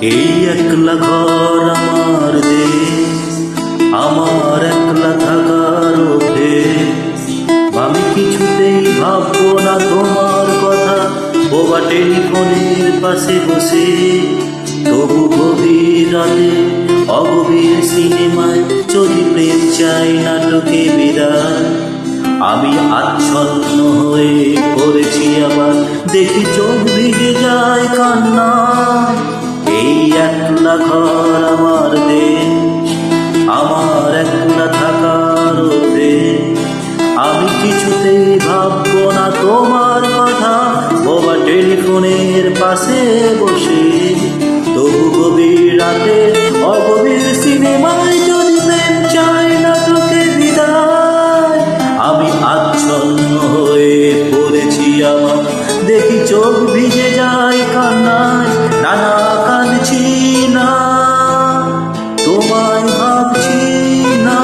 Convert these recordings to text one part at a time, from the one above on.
এই একলা ঘর আমার দেশ, আমার একলা থাকার অভ্যেস। আমি কিছুতেই ভাববো না তোমার কথা, বোবা টেলিফোনের পাশে বসে। তবু গভীর রাতে অগভীর সিনেমায় যদি প্রেম চাই নাটকে বিদায়। আমি আচ্ছন্ন হয়ে পড়েছি, আবার দেখি চোখ ভিজে যায় কান্না। এই একলা ঘর আমার দেশ, আমার একলা থাকার অভ্যেস। আমি কিছুতেই ভাববো না তোমার কথা, বোবা টেলিফোনের পাশে বসে। তবু গভীর রাতে অগভীর সিনেমায় যদি প্রেম চাই নাটকে বিদায়। আমি আচ্ছন্ন হয়ে পড়েছি, আমার দেখি চোখ ভিজে যায় কান্নায়। নানা কাঁদছি না, তোমায় ভাবছি না,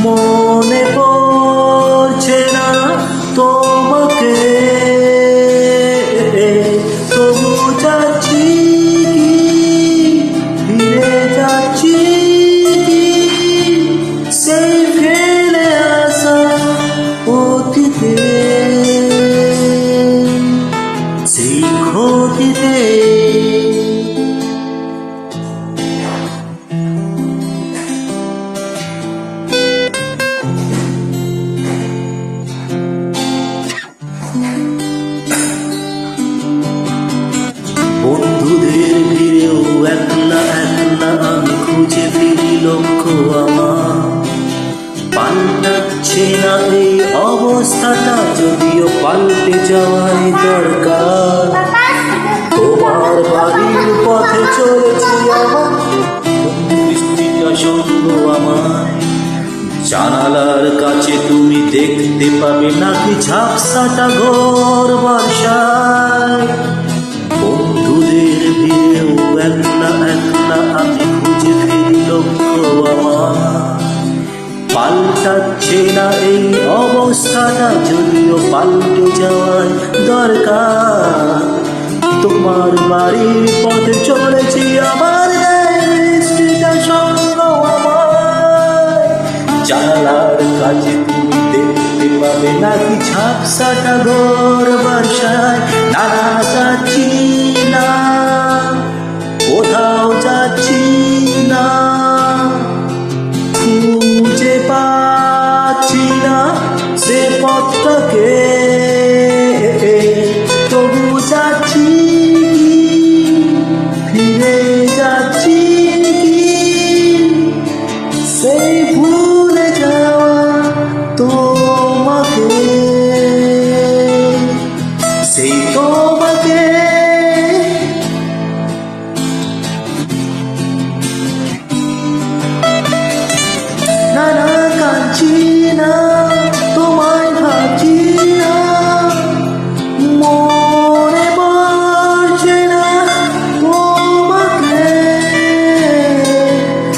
মনে পড়ছে না তোমাকে। তবু যাচ্ছি কি, ফিরে যাচ্ছি কি সেই ফেলে আসা অতীতে, সেই ক্ষতিতে। বন্ধুদের ভিড়েও একলা একলা আমি খুঁজে ফিরি লক্ষ্য আমার। পাল্টাচ্ছে না এই অবস্থাটা, যদিও পাল্টে যাওয়াই দরকার। তোমার বাড়ির পথে চলেছি আমার, বৃষ্টিটা সঙ্গ আমায়। জানালার কাছে তুমি দেখতে পাবে নাকি ঝাপসাটা ঘোর বর্ষায়। বন্ধুদের ভিড়েও একলা একলা আমি খুঁজে ফিরি লক্ষ্য আমার। পাল্টাচ্ছে না এই অবস্থাটা, যদিও পাল্টে যাওয়ার দরকার। তোমার বাড়ির পথে চলেছি আমার, বৃষ্টিটা সঙ্গ আমায়। জানালার কাছে তুমি দেখতে পাবে নাকি ঝাপসাটা ঘোর বর্ষায়। নানা যাচ্ছি না, কোথাও যাচ্ছি না, খুঁজে পাচ্ছি না সে পথটাকে। তবু যাচ্ছি কি, ফিরে যাচ্ছি কি সেই ভুলে যাওয়া তোমাকে, সেই তোমাকে। নানা কাঁদছি না, তোমায় ভাবছি না, মনে পড়ছে না তোমাকে।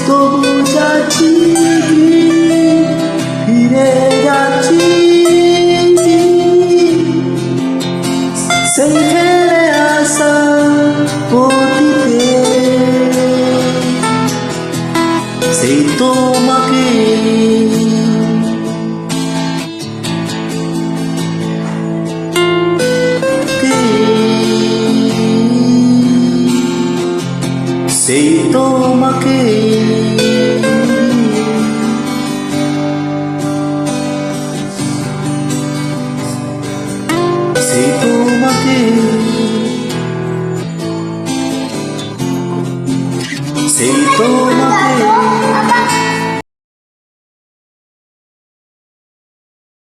তবু যাচ্ছি কি, ফিরে যাচ্ছি কি সেই ফেলে আসা অতীতে, সেই তোমাকে। সেই তোমাকে।